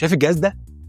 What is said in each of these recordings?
شايف الجهاز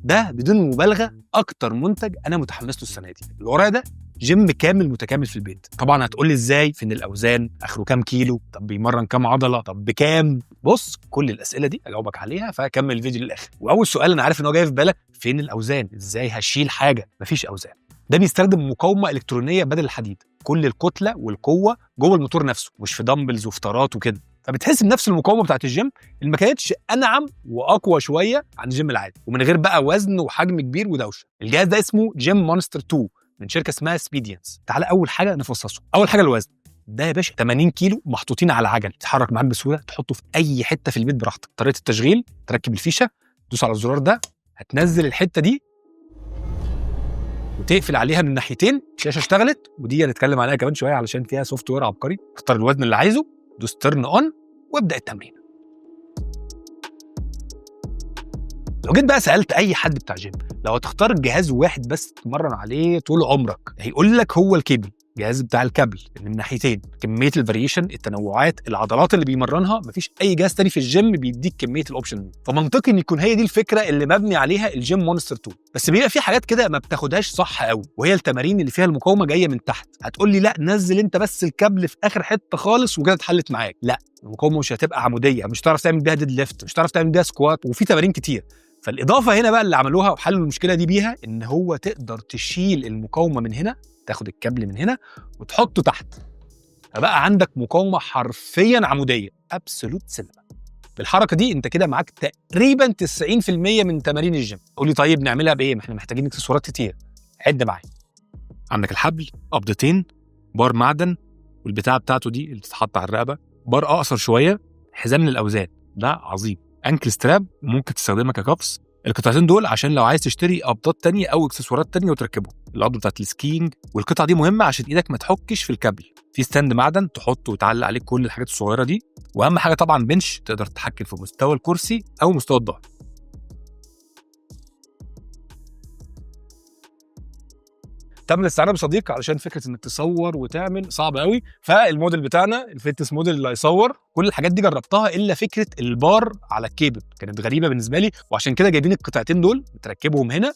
ده بدون مبالغه اكتر منتج انا متحمس له السنه دي. اللي ورايا ده جيم كامل متكامل في البيت. طبعا هتقول لي ازاي؟ فين الاوزان؟ اخره كام كيلو؟ طب بيمرن كام عضله؟ طب بكام؟ بص، كل الاسئله دي اجاوبك عليها، فكمل الفيديو للاخر. واول سؤال انا عارف ان هو جاي في بالك، فين الاوزان؟ ازاي هشيل حاجه؟ مفيش اوزان. ده بيستخدم مقاومه الكترونيه بدل الحديد. كل الكتله والقوه جوه الموتور نفسه، مش في دمبلز وفترات وكده. فبتحس بنفس المقاومه بتاعت الجيم، اللي ما كانتش انعم واقوى شويه عن الجيم العادي، ومن غير بقى وزن وحجم كبير ودوشه. الجهاز ده اسمه جيم مونستر 2 من شركه اسمها سبيديانس. تعال اول حاجه نفصصه. اول حاجه الوزن. ده يا باشا 80 كيلو محطوطين على عجل، تتحرك معاك بسهوله، تحطه في اي حته في البيت براحتك. طريقه التشغيل: تركب الفيشه، تدوس على الزرار ده، هتنزل الحته دي وتقفل عليها من الناحيتين. الشاشه اشتغلت، ودي هنتكلم عليها كمان شويه علشان فيها سوفت وير عبقري. اختار الوزن اللي عايزه، دوس تيرن اون، وابدا التمرين. لو جيت بقى سالت اي حد بتاع جيم لو هتختار جهاز واحد بس تتمرن عليه طول عمرك، هيقول لك هو الكيبل. الجهاز بتاع الكابل اللي من ناحيتين، كميه الفاريشن، التنوعات، العضلات اللي بيمرنها، مفيش اي جهاز تاني في الجيم بيديك كميه الاوبشن دي. فمنطقي ان يكون هي دي الفكره اللي مبني عليها الجيم مونستر 2. بس بيبقى في حاجات كده ما بتاخدهاش صح قوي، وهي التمارين اللي فيها المقاومه جايه من تحت. هتقول لي لا، نزل انت بس الكابل في اخر حته خالص وكده اتحلت معاك. لا، المقاومه مش هتبقى عموديه، مش هتعرف تعمل بيها ديد ليفت، مش هتعرف تعمل بيها سكوات، وفي تمارين كتير. فالاضافه هنا بقى اللي عملوها وحلوا المشكله دي بيها، ان هو تقدر تشيل المقاومه من هنا، تاخد الكابل من هنا وتحطه تحت، فبقى عندك مقاومه حرفيا عموديه، ابسولوت سينما. بالحركه دي انت كده معاك تقريبا 90% من تمارين الجيم. قول لي طيب نعملها بايه؟ ما احنا محتاجين اكسسوارات كتير. عد معايا. عندك الحبل، قبضتين، بار معدن، والبتاعه بتاعته دي اللي بتتحط على الرقبه، بار اقصر شويه، حزام للاوزان ده عظيم، انكل ستراب ممكن تستخدمها ككفس. القطعتين دول عشان لو عايز تشتري قبضات تانية او اكسسوارات تانية وتركبهم. القبضه بتاعت السكينج، والقطعه دي مهمه عشان ايدك ما تحكش في الكابل. في ستاند معدن تحطه وتعلق عليه كل الحاجات الصغيره دي. واهم حاجه طبعا بنش، تقدر تتحكم في مستوى الكرسي او مستوى الظهر. تم الاستعانه بصديق علشان فكره انك تصور وتعمل صعب قوي. فالموديل بتاعنا الفيتنس موديل اللي هيصور كل الحاجات دي جربتها، الا فكره البار على الكيبل كانت غريبه بالنسبه لي، وعشان كده جايبين القطعتين دول بتركبهم هنا،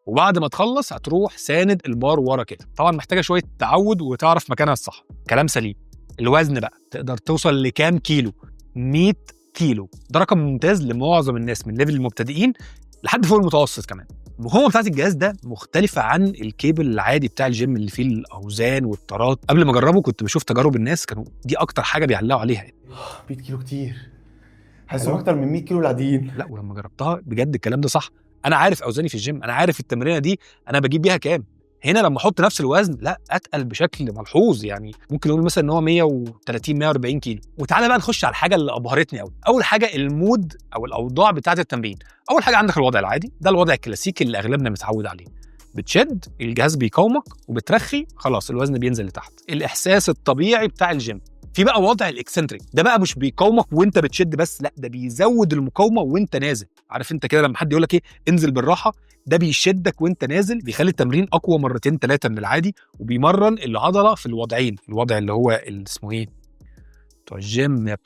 وبعد ما تخلص هتروح ساند البار ورا كده. طبعا محتاجه شويه تعود وتعرف مكانها الصح. كلام سليم. الوزن بقى تقدر توصل لكام كيلو؟ 100 كيلو. ده رقم ممتاز لمعظم الناس من ليفل المبتدئين لحد فوق المتوسط كمان. المقاومه بتاعت الجهاز ده مختلفه عن الكيبل العادي بتاع الجيم اللي فيه الاوزان والطارات. قبل ما اجربه كنت بشوف تجارب الناس، كانوا دي اكتر حاجه بيعلقوا عليها. 100 كيلو كتير، حاسس اكتر من 100 كيلو العاديين. لا، ولما جربتها بجد الكلام ده صح. انا عارف اوزاني في الجيم، انا عارف التمرينه دي انا بجيب بيها كام. هنا لما احط نفس الوزن لا، اتقل بشكل ملحوظ. يعني ممكن نقول مثلا ان هو 130 140 كيلو. وتعالى بقى نخش على الحاجه اللي ابهرتني قوي. اول حاجه المود او الاوضاع بتاعه التمرين. اول حاجه عندك الوضع العادي، ده الوضع الكلاسيكي اللي اغلبنا متعود عليه. بتشد، الجهاز بيقاومك، وبترخي، خلاص الوزن بينزل لتحت. الاحساس الطبيعي بتاع الجيم. في بقى وضع الاكسنتريك، ده بقى مش بيقاومك وانت بتشد بس، لا ده بيزود المقاومه وانت نازل. عارف انت كده لما حد يقول لك ايه، انزل بالراحه، ده بيشدك وانت نازل، بيخلي التمرين اقوى مرتين ثلاثه من العادي، وبيمرن العضله في الوضعين. الوضع اللي هو اسمه ايه بتوع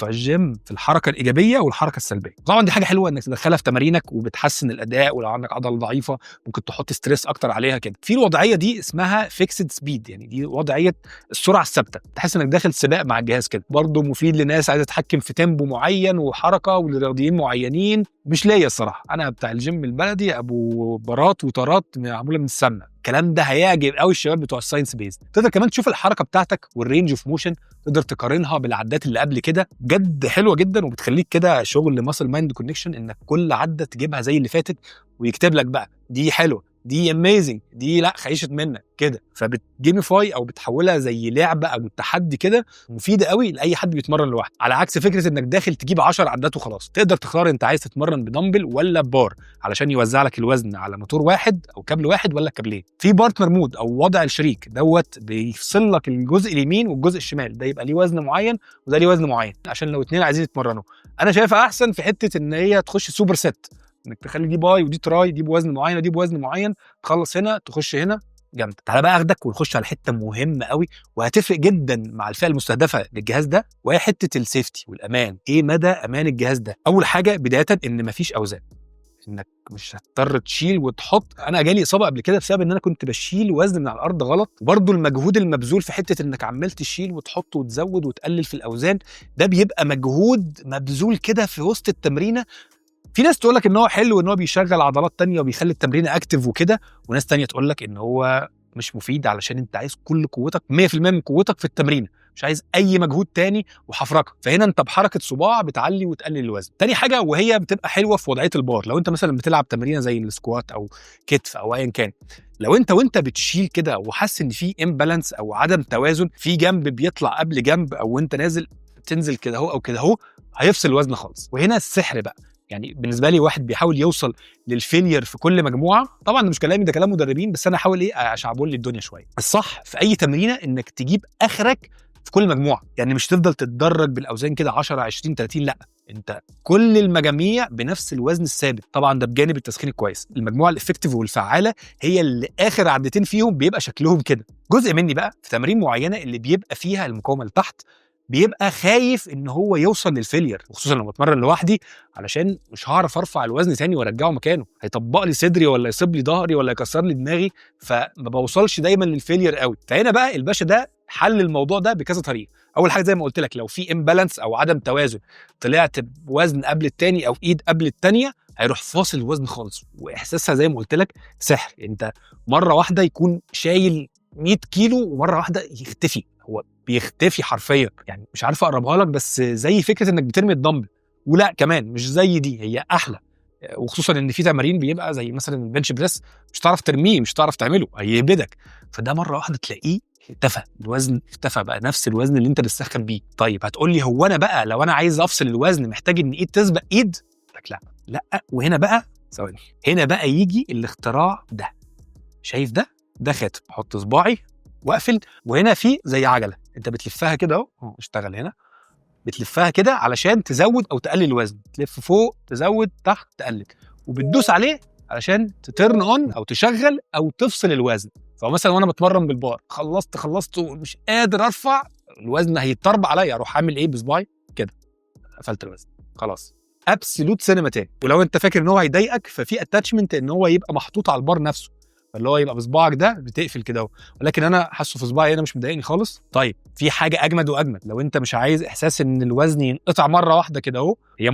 الجيم في الحركه الايجابيه والحركه السلبيه. طبعا دي حاجه حلوه انك تدخلها في تمارينك وبتحسن الاداء، ولو عندك عضله ضعيفه ممكن تحط ستريس اكتر عليها كده. في الوضعيه دي اسمها فيكسد سبيد، يعني دي وضعيه السرعه الثابته، تحس انك داخل سباق مع الجهاز كده. برضه مفيد لناس عايزه تتحكم في تيمبو معين وحركه، ولرياضيين معينين. مش ليا الصراحه، انا بتاع الجيم البلدي ابو برات وطارات معموله من السمنه. الكلام ده هيعجب قوي الشباب بتوع الساينس بيز. تقدر كمان تشوف الحركه بتاعتك والرينج اوف موشن، تقدر تقارنها بالعدات اللي قبل كده. بجد حلوه جدا، وبتخليك كده شغل ماسل مايند كونكشن، انك كل عده تجيبها زي اللي فاتت، ويكتب لك بقى دي حلوه، دي اميزنج، دي لا خيشت منك كده. فبتجيميفاي او بتحولها زي لعبه او تحدي كده، مفيده قوي لاي حد بيتمرن لوحده. على عكس فكره انك داخل تجيب 10 عدات وخلاص. تقدر تختار انت عايز تتمرن بدمبل ولا بار، علشان يوزع لك الوزن على موتور واحد او كابل واحد ولا كابلين. في بارتنر مود او وضع الشريك دوت، بيفصل لك الجزء اليمين والجزء الشمال، ده يبقى ليه وزن معين وده ليه وزن معين، عشان لو اتنين عايزين يتمرنوا. انا شايفها احسن في حته ان هي تخش سوبر ست، انك تخلي دي باي ودي تراي، دي بوزن معين ودي بوزن معين، تخلص هنا تخش هنا. جامد. تعالى بقى اخدك ونخش على حته مهمه قوي وهتفرق جدا مع الفئه المستهدفه للجهاز ده، وهي حته السيفتي والامان. ايه مدى امان الجهاز ده؟ اول حاجه بدايه ان مفيش اوزان. انك مش هتضطر تشيل وتحط. انا جالي اصابه قبل كده بسبب ان انا كنت بشيل وزن من على الارض غلط. وبرده المجهود المبذول في حته انك عمال تشيل وتحط وتزود وتقلل في الاوزان، ده بيبقى مجهود مبذول كده في وسط التمرينه. في ناس تقول لك ان هو حلو وان هو بيشغل عضلات تانية وبيخلي التمرينه اكتف وكده، وناس تانية تقول لك ان هو مش مفيد علشان انت عايز كل قوتك 100% من قوتك في التمرينه، مش عايز اي مجهود تاني وحفركه. فهنا انت بحركه صباع بتعلي وتقلل الوزن. تاني حاجه وهي بتبقى حلوه في وضعيه البار، لو انت مثلا بتلعب تمرينه زي السكوات او كتف او ايا كان، لو انت بتشيل كده وحاسس ان في امبالانس او عدم توازن، في جنب بيطلع قبل جنب او انت نازل تنزل كده اهو او كده اهو، هيفصل الوزن خالص. وهنا السحر بقى، يعني بالنسبه لي واحد بيحاول يوصل للفيلير في كل مجموعه، طبعا ده مش كلامي، ده كلام مدربين، بس انا احاول اشعبول لي الدنيا شويه. الصح في اي تمرينه انك تجيب اخرك في كل مجموعه، يعني مش تفضل تتدرج بالاوزان كده 10 20 30، لا، انت كل المجاميع بنفس الوزن الثابت. طبعا ده بجانب التسخين الكويس. المجموعه الافكتيف والفعاله هي اللي اخر عدتين فيهم بيبقى شكلهم كده. جزء مني بقى في تمارين معينه اللي بيبقى فيها المقاومه لتحت بيبقى خايف ان هو يوصل للفيلير، وخصوصا لما بتمرن لوحدي، علشان مش هعرف ارفع الوزن تاني وارجعه مكانه، هيطبق لي صدري ولا يصيب لي ظهري ولا يكسر لي دماغي، فما بوصلش دايما للفيلير قوي. فهنا بقى الباشا ده حل الموضوع ده بكذا طريقه. اول حاجه زي ما قلت لك، لو في امبالانس او عدم توازن، طلعت بوزن قبل التاني او ايد قبل التانيه، هيروح فاصل الوزن خالص. واحساسها زي ما قلت لك سحر، انت مره واحده يكون شايل 100 كيلو ومره واحده يختفي، هو بيختفي حرفيا. يعني مش عارف اقربها لك، بس زي فكره انك بترمي الدمبل، ولا كمان مش زي دي، هي احلى. وخصوصا ان في تمارين بيبقى زي مثلا البنش بريس مش هتعرف ترميه، مش هتعرف تعمله، هيهبدك. فده مره واحده تلاقيه اختفى، الوزن اختفى بقى نفس الوزن اللي انت بتسخن بيه. طيب هتقول لي هو انا بقى لو انا عايز افصل الوزن محتاج ان ايد تسبق ايد؟ لك لا لا. وهنا بقى ثواني، هنا بقى يجي الاختراع ده. شايف ده خاتم، احط صباعي واقفل، وهنا في زي عجله انت بتلفها كده اهو، اشتغل هنا، بتلفها كده علشان تزود او تقلل الوزن، تلف فوق تزود تحت تقلل، وبتدوس عليه علشان تترن اون او تشغل او تفصل الوزن. فمثلا وانا بتمرن بالبار، خلصت ومش قادر ارفع الوزن، هيتطرب عليا، اروح اعمل ايه بصباعي كده، قفلت الوزن خلاص. ابسولوت سينما تاني. ولو انت فاكر ان هو هيضايقك، ففي اتاتشمنت ان هو يبقى محطوط على البار نفسه، فاللي هو يبقى بصباعك ده بتقفل كده اهو، ولكن انا حاسه في صباعي هنا مش مضايقني خالص. طيب في حاجه اجمد واجمد، لو انت مش عايز احساس ان الوزن ينقطع مره واحده كده اهو، هي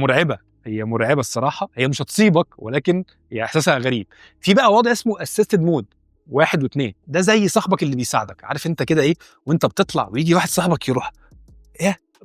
مرعبه الصراحه، هي مش هتصيبك ولكن هي احساسها غريب. في بقى وضع اسمه اسيستد مود 1 و2، ده زي صاحبك اللي بيساعدك، عارف انت كده ايه، وانت بتطلع ويجي واحد صاحبك يروح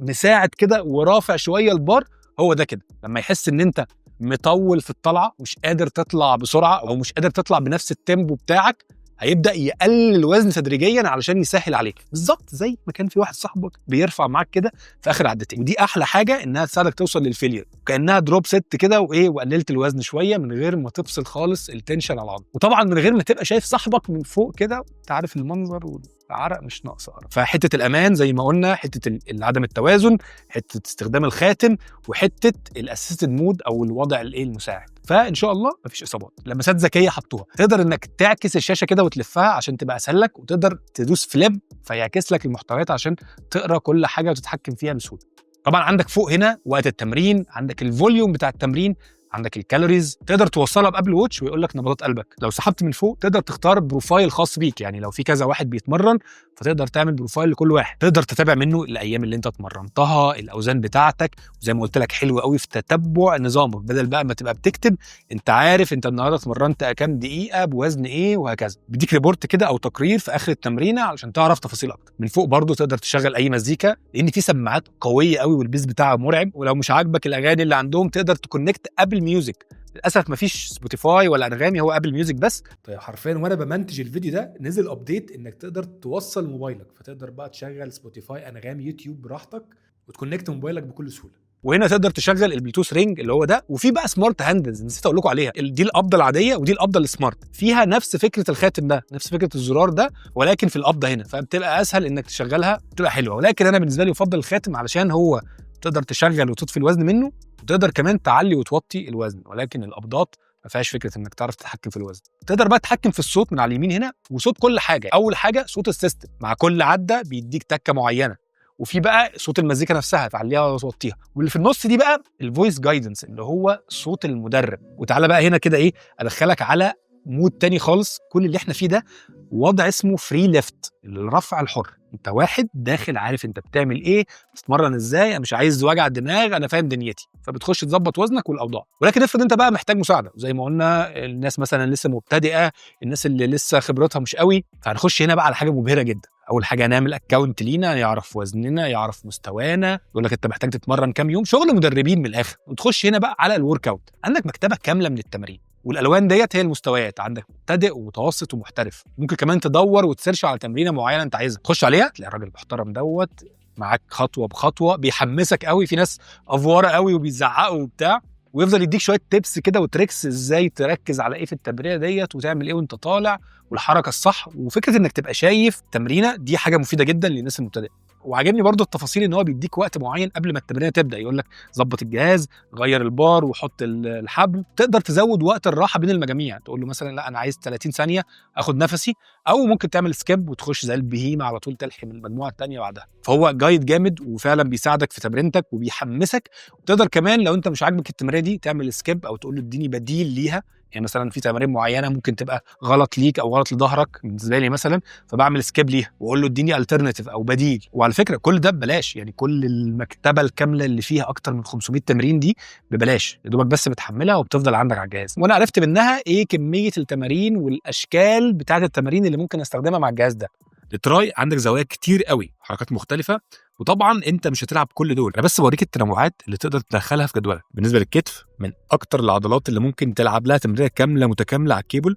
مساعد كده ورافع شويه البار، هو ده كده. لما يحس ان انت مطول في الطلعه، مش قادر تطلع بسرعه او مش قادر تطلع بنفس التيمبو بتاعك، هيبدا يقلل الوزن تدريجيا علشان يسهل عليك، بالظبط زي ما كان في واحد صاحبك بيرفع معاك كده في اخر عدتين. ودي احلى حاجه، انها تساعدك توصل للفيلير، كانها دروب ست كده وقللت الوزن شويه من غير ما تفصل خالص التنشن على العضله، وطبعا من غير ما تبقى شايف صاحبك من فوق كده، انت عارف المنظر والعرق مش ناقص عرق. فحته الامان زي ما قلنا، حته عدم التوازن، حته استخدام الخاتم، وحته الاسيستد مود او الوضع المساعد. فان شاء الله مفيش اصابات. لمسات ذكيه حطوها، تقدر انك تعكس الشاشه كده وتلفها عشان تبقى اسهل لك، وتقدر تدوس فليب فيعكس لك المحتويات عشان تقرا كل حاجه وتتحكم فيها بسهوله. طبعا عندك فوق هنا وقت التمرين، عندك الفوليوم بتاع التمرين، عندك الكالوريز، تقدر توصلها بقبل ووتش ويقول لك نبضات قلبك. لو سحبت من فوق تقدر تختار بروفايل خاص بيك، يعني لو في كذا واحد بيتمرن فتقدر تعمل بروفايل لكل واحد، تقدر تتابع منه الايام اللي انت اتمرنتها، الاوزان بتاعتك، وزي ما قلت لك حلو قوي في تتبع نظامك، بدل بقى ما تبقى بتكتب انت عارف انت النهارده اتمرنت كام دقيقه بوزن ايه وهكذا، بيديك ريبورت كده او تقرير في اخر التمرينه علشان تعرف تفاصيل اكتر. من فوق برضو تقدر تشغل اي مزيكا، لان في سماعات قويه قوي والبيز بتاعها مرعب، ولو مش عاجبك الاغاني اللي عندهم تقدر تكونكت ابل ميوزك. للاسف مفيش سبوتيفاي ولا انغامي، هو ابل ميوزك بس. طيب حرفيا وانا بمنتج الفيديو ده نزل ابديت انك تقدر توصل موبايلك، فتقدر بقى تشغل سبوتيفاي، انغامي، يوتيوب براحتك، وتكونكت موبايلك بكل سهوله. وهنا تقدر تشغل البلوتوث رينج اللي هو ده، وفي بقى سمارت هاندلز نسيت اقول لكم عليها، دي القبضه العاديه ودي القبضه السمارت، فيها نفس فكره الخاتم ده، نفس فكره الزرار ده، ولكن في القبضه هنا، فبتبقى اسهل انك تشغلها، بتبقى حلوه. ولكن انا بالنسبه لي افضل الخاتم علشان هو تقدر تشغل وتطفي الوزن منه، وتقدر كمان تعلي وتوطي الوزن، ولكن القبضات ما فيهاش فكره انك تعرف تتحكم في الوزن. تقدر بقى تتحكم في الصوت من على اليمين هنا، وصوت كل حاجه. اول حاجه صوت السيستم، مع كل عده بيديك تكه معينه، وفي بقى صوت المزيكا نفسها تعليها وتوطيها، واللي في النص دي بقى الفويس جايدنس اللي هو صوت المدرب. وتعالى بقى هنا كده ايه ادخلك على مود تاني خالص. كل اللي احنا فيه ده وضع اسمه فري ليفت، الرفع الحر. انت واحد داخل عارف انت بتعمل ايه، بتتمرن ازاي، انا مش عايز وجع دماغ، انا فاهم دنيتي، فبتخش تظبط وزنك والاوضاع. ولكن افرض انت بقى محتاج مساعده، زي ما قلنا الناس مثلا لسه مبتدئه، الناس اللي لسه خبرتها مش قوي، فهنخش هنا بقى على حاجه مبهره جدا. اول حاجه نعمل اكونت لينا يعرف وزننا يعرف مستوانا، يقول لك انت محتاج تتمرن كام يوم، شغل مدربين من الاخر. وتخش هنا بقى على الورك اوت، عندك مكتبه كامله من التمارين، والالوان ديت هي المستويات، عندك مبتدئ ومتوسط ومحترف. ممكن كمان تدور وتسيرش على تمرينه معينه انت عايزها، تخش عليها تلاقي الراجل المحترم دوت معاك خطوه بخطوه، بيحمسك قوي. في ناس افواره قوي وبيزعقوا وبتاع، ويفضل يديك شويه تيبس كده وتريكس ازاي تركز على ايه في التمرينه ديت وتعمل ايه وانت طالع، والحركه الصح. وفكره انك تبقى شايف تمرينه دي حاجه مفيده جدا للناس المبتدئه. وعجبني برضو التفاصيل ان هو بيديك وقت معين قبل ما التمرينه تبدا، يقول لك ظبط الجهاز، غير البار وحط الحبل. تقدر تزود وقت الراحه بين المجاميع، تقول له مثلا لا انا عايز 30 ثانيه اخد نفسي، او ممكن تعمل سكيب وتخش زي البهيمه على طول تلحم المجموعه الثانيه بعدها. فهو جايد جامد وفعلا بيساعدك في تمرينتك وبيحمسك. وتقدر كمان لو انت مش عاجبك التمرينه دي تعمل سكيب او تقول له اديني بديل ليها. يعني مثلا في تمارين معينه ممكن تبقى غلط ليك او غلط لظهرك بالنسبه لي مثلا، فبعمل سكيب ليها واقول له اديني الترناتيف او بديل. وعلى فكره كل ده ببلاش، يعني كل المكتبه الكامله اللي فيها اكتر من 500 تمرين دي ببلاش، يا دوبك بس بتحملها وبتفضل عندك على الجهاز. وانا عرفت منها ايه كميه التمارين والاشكال بتاعه التمارين اللي ممكن استخدمها مع الجهاز ده. التراي عندك زوايا كتير قوي، حركات مختلفه، وطبعا انت مش هتلعب كل دول، انا بس بوريك التنوعات اللي تقدر تدخلها في جدولك. بالنسبه للكتف من اكتر العضلات اللي ممكن تلعب لها تمرينه كامله متكامله على الكيبل.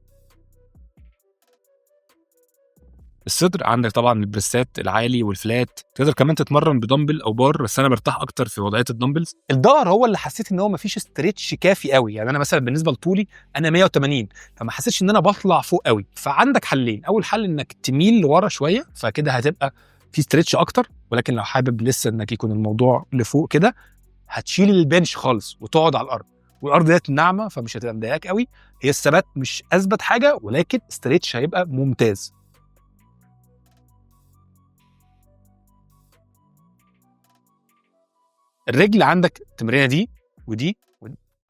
الصدر عندك طبعا البريسات العالي والفلات، تقدر كمان تتمرن بدمبل او بار، بس انا برتاح اكتر في وضعيه الدمبلز. الظهر هو اللي حسيت ان هو مفيش ستريتش كافي قوي، يعني انا مثلا بالنسبه لطولي انا 180، فما حسيتش ان انا بطلع فوق قوي. فعندك حلين، اول حل انك تميل لورا شويه، فكده هتبقى في ستريتش اكتر. ولكن لو حابب لسه انك يكون الموضوع لفوق كده، هتشيل البنش خالص وتقعد على الارض، والارض ديت ناعمه فمش هتبقى مضايقاك قوي. هي الثبات مش اثبت حاجه، ولكن ستريتش هيبقى ممتاز. الرجل عندك التمرينه دي ودي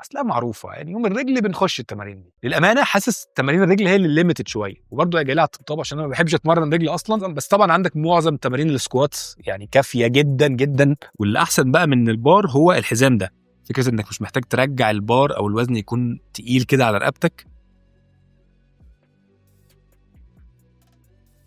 اصلا معروفه، يعني يوم الرجل بنخش التمارين دي. للامانه حاسس تمارين الرجل هي اللي ليميتد شويه، وبرضه جاي لها على الطبطاب عشان انا ما بحبش اتمرن رجل اصلا. بس طبعا عندك معظم تمارين السكواتس يعني كافيه جدا جدا. واللي احسن بقى من البار هو الحزام ده، فكره انك مش محتاج ترجع البار او الوزن يكون تقيل كده على رقبتك.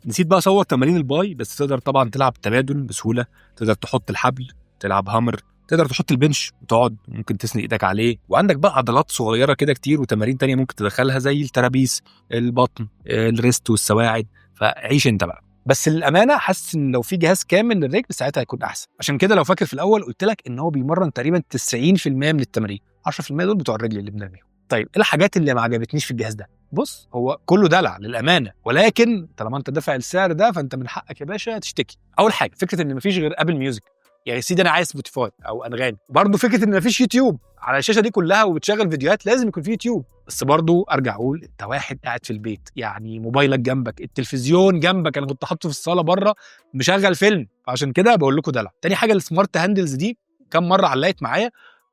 نسيت بقى اصور تمارين الباي، بس تقدر طبعا تلعب تبادل بسهوله، تقدر تحط الحبل، تلعب هامر، تقدر تحط البنش وتقعد ممكن تسند ايدك عليه. وعندك بقى عضلات صغيره كده كتير وتمارين تانية ممكن تدخلها زي الترابيس، البطن، الريست والسواعد، فعيش انت بقى. بس للامانه حاسس ان لو في جهاز كامل للرجل ساعتها هيكون احسن. عشان كده لو فاكر في الاول قلت لك ان هو بيمرن تقريبا 90% من التمارين، 10% دول بتوع الرجل اللي بنعملهم. طيب ايه الحاجات اللي ما عجبتنيش في الجهاز ده؟ بص هو كله دلع للامانه، ولكن طالما انت دافع السعر ده فانت من حقك يا باشا تشتكي. اول حاجه فكره ان مفيش غير ابل ميوزك، يعني سيدي انا عايز سبوتيفاي او انغامي. برضه فكره ان مفيش يوتيوب على الشاشه دي كلها وبتشغل فيديوهات، لازم يكون في يوتيوب. بس برضه ارجع اقول انت واحد قاعد في البيت، يعني موبايلك جنبك، التلفزيون جنبك، انا كنت حاطه في الصاله بره مشغل فيلم، فعشان كده بقول لكم دلع. تاني حاجه السمارت هاندلز دي كم مره علقت معايا،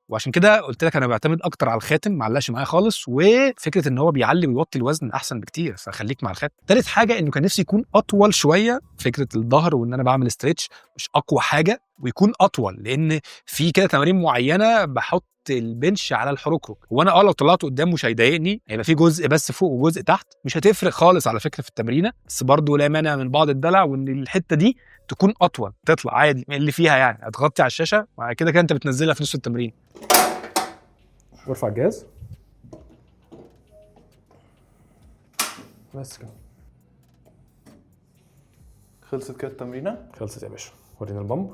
وعشان كده قلت لك انا بعتمد اكتر على الخاتم، ما علقش معايا خالص. وفكره ان هو بيعلي ويوطي الوزن احسن بكتير، فخليك مع الخاتم. ثالث حاجه انه كان نفسي يكون اطول شويه، فكره الظهر وان انا بعمل ستريتش مش اقوى حاجه، ويكون اطول، لان في كده تمارين معينه بحط البنش على الحركرك، وانا لو طلعته قدام مش هيضايقني، هيبقى في جزء بس فوق وجزء تحت، مش هتفرق خالص على فكره في التمرينه. بس برضه لا مانع من بعض الدلع، وان الحته دي تكون اطول، تطلع عادي اللي فيها يعني هتغطي على الشاشه، وبعد كده كده انت بتنزلها في نص التمرين. وارفع الجهاز بس كده. خلصت كده التمرينه؟ خلصت يا باشا، ورينا البامب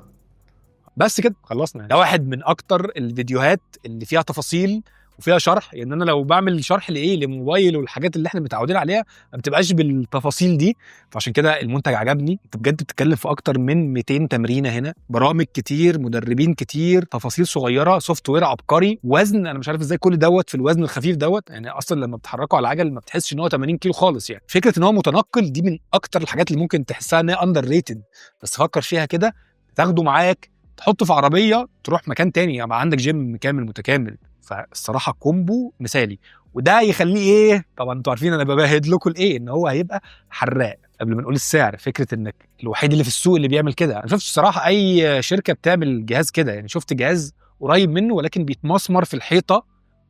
بس كده خلصنا. ده واحد من اكتر الفيديوهات اللي فيها تفاصيل وفيها شرح، يعني انا لو بعمل شرح لايه لموبايل والحاجات اللي احنا متعودين عليها ما بتبقاش بالتفاصيل دي، فعشان كده المنتج عجبني. انت بجد بتتكلم في اكتر من 200 تمرينه هنا، برامج كتير، مدربين كتير، تفاصيل صغيره، سوفت وير عبقري، وزن انا مش عارف ازاي كل دوت في الوزن الخفيف دوت، يعني اصلا لما بتحركه على العجل ما بتحسش ان هو 80 كيلو خالص. يعني فكره ان هو متنقل دي من اكتر الحاجات اللي ممكن تحسها ان هي اندر ريتد، بس فكر فيها كده، تاخده معاك تحطه في عربيه تروح مكان تاني، يبقى عندك جيم كامل متكامل. فالصراحه كومبو مثالي، وده يخليه ايه، طبعا انتوا عارفين انا ببهد لكم الايه، ان هو هيبقى حراق. قبل ما نقول السعر، فكره انك الوحيد اللي في السوق اللي بيعمل كده. انا شفت الصراحه اي شركه بتعمل جهاز كده، يعني شفت جهاز قريب منه ولكن بيتمسمر في الحيطه،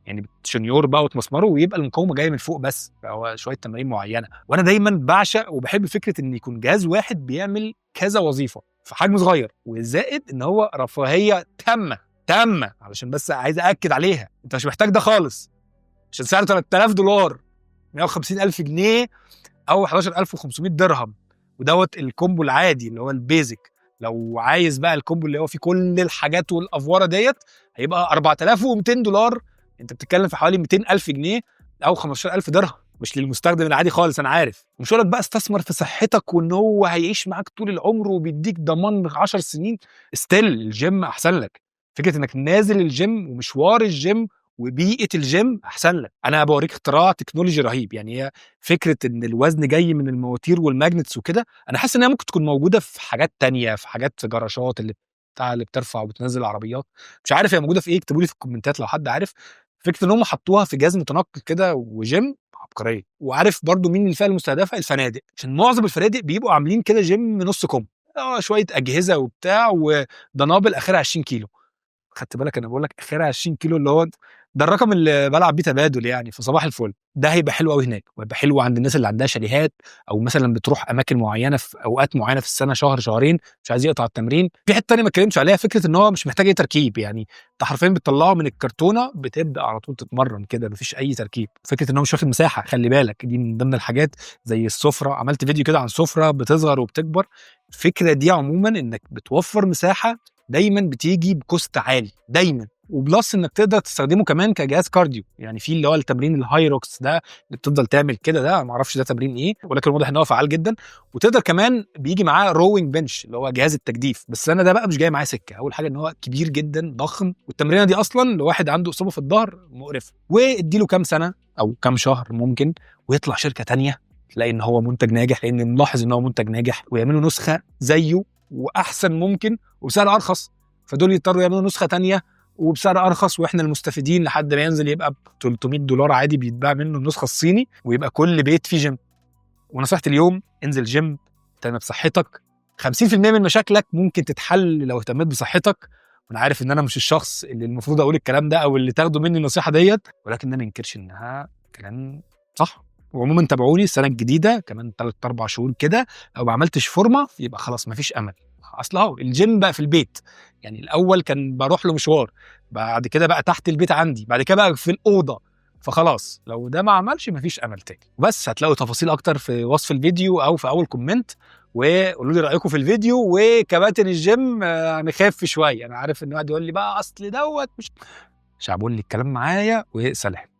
يعني شنيور بقى وتمسمره ويبقى المقاومه جايه من فوق بس، فهو شويه تمارين معينه. وانا دايما بعشق وبحب فكره ان يكون جهاز واحد بيعمل كذا وظيفه في حجم صغير، وزائد ان هو رفاهيه تامه علشان بس عايز اكد عليها، انت مش محتاج ده خالص عشان سعره $3000 150,000 جنيه او 11,500 درهم. ودوت الكومبو العادي اللي هو البيزك. لو عايز بقى الكومبو اللي هو فيه كل الحاجات والافوره ديت هيبقى $4200. انت بتتكلم في حوالي 200,000 جنيه او 15,000 درهم، مش للمستخدم العادي خالص. انا عارف، مش هقولك بقى استثمر في صحتك وان هو هيعيش معاك طول العمر وبيديك ضمان 10 سنين، ستيل الجيم احسن لك. فكره انك نازل الجيم ومشوار الجيم وبيئه الجيم احسن لك. انا بوريك اختراع تكنولوجي رهيب. يعني هي فكره ان الوزن جاي من المواتير والماجنتس وكده، انا حاسس انها ممكن تكون موجوده في حاجات تانية، في حاجات في جراشات اللي بترفع وبتنزل العربيات. مش عارف هي موجوده في ايه، اكتبوا لي في الكومنتات لو حد عارف. فكره ان هم حطوها في جهاز متنقل كده وجيم عبقريه. وعارف برضو مين الفئه المستهدفه؟ الفنادق، عشان معظم الفنادق بيبقوا عاملين كده جيم نص كم، شويه اجهزه وبتاع ودنابل اخرها 20 كيلو. خدت بالك انا بقول لك اخرها 20 كيلو، اللي هو ده الرقم اللي بلعب بيه تبادل يعني في صباح الفل. ده هيبقى حلو قوي هناك، وهيبقى حلو عند الناس اللي عندها شاليهات او مثلا بتروح اماكن معينه في اوقات معينه في السنه، شهر شهرين مش عايز يقطع التمرين. في حته ثانيه ما اتكلمتش عليها، فكره ان هو مش محتاج اي تركيب. يعني انت حرفيا بتطلعه من الكرتونه بتبدا على طول تتمرن كده، مفيش اي تركيب. فكره ان هو مش واخد مساحه، خلي بالك دي من ضمن الحاجات. زي السفره، عملت فيديو كده عن سفره بتصغر وبتكبر. الفكره دي عموما انك بتوفر مساحه دايما بتيجي بكوست عالي دايما. وبلس انك تقدر تستخدمه كمان كجهاز كارديو، يعني في اللي هو التمرين الهايروكس ده اللي بتفضل تعمل كده، ده ما اعرفش ده تمرين ايه، ولكن واضح ان هو فعال جدا. وتقدر كمان بيجي معاه روينج بنش اللي هو جهاز التجديف، بس انا ده بقى مش جاي معاه سكه. اول حاجه ان هو كبير جدا ضخم، والتمرينه دي اصلا لواحد عنده اصابه في الظهر مقرفه. واديله كام سنه او كام شهر ممكن ويطلع شركه تانية تلاقي ان هو منتج ناجح، لان ملاحظ ان هو منتج ناجح، ويعملوا نسخه زيه واحسن ممكن وبسعر ارخص. فدول يضطروا يعملوا نسخه تانية وبسعر ارخص، واحنا المستفيدين لحد ما ينزل يبقى ب $300 عادي بيتباع منه النسخه الصيني، ويبقى كل بيت فيه جيم. ونصيحتي اليوم انزل جيم، اهتم بصحتك. 50% من مشاكلك ممكن تتحل لو اهتميت بصحتك. وانا عارف ان انا مش الشخص اللي المفروض اقول الكلام ده او اللي تاخدوا مني النصيحه ديت، ولكن ده ما ينكرش انها كلام صح. وعموما تابعوني السنه الجديده كمان 3-4 شهور كده، لو ما عملتش فورمه يبقى خلاص مفيش امل. اصل اهو الجيم بقى في البيت، يعني الاول كان بروح له مشوار، بعد كده بقى تحت البيت عندي، بعد كده بقى في الاوضه. فخلاص لو ده ما عملش مفيش امل تاني. وبس هتلاقوا تفاصيل اكتر في وصف الفيديو او في اول كومنت، وقولوا لي رايكم في الفيديو. وكباتن الجيم نخاف شويه، انا عارف ان واحد يقول لي بقى اصل دوت مش شعبون لي الكلام معايا، وسلام.